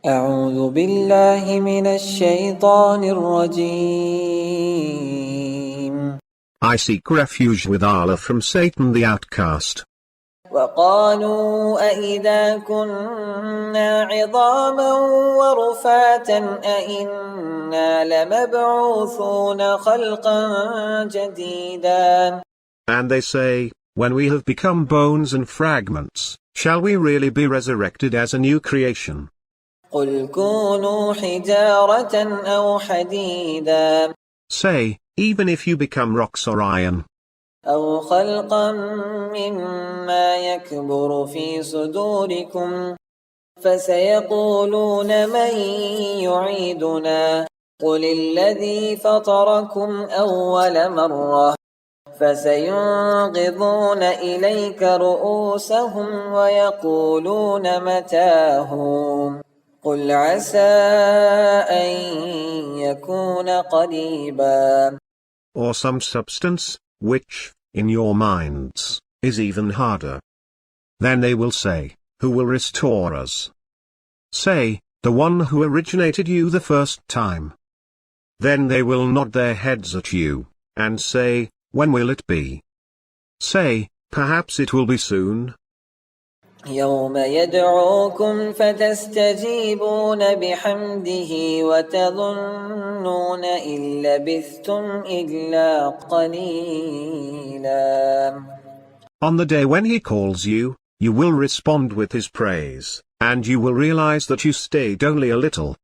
أعوذ بالله من الشيطان الرجيم. I seek refuge with Allah from Satan the outcast. وقالوا أإذا كنا عظاما ورفاتا أإنا لمبعوثون خلقا جديدا. And they say, when we have become bones and fragments, shall we really be resurrected as a new creation? قل كونوا حجارة أو حديدا. Say, even if you become rocks or iron, أو خلقا مما يكبر في صدوركم فسيقولون من يعيدنا قل الذي فطركم أول مرة فسينغضون إليك رؤوسهم ويقولون متاه قل عسى أن يكون قريبا. or some substance, which, in your minds, is even harder. Then they will say, who will restore us? Say, the one who originated you the first time. Then they will nod their heads at you, and say, when will it be? Say, perhaps it will be soon. يوم يدعوكم فتستجيبون بحمده وتظنون إن لبثتم إلا قليلا. On the day when he calls you, you will respond with his praise, and you will realize that you stayed only a little.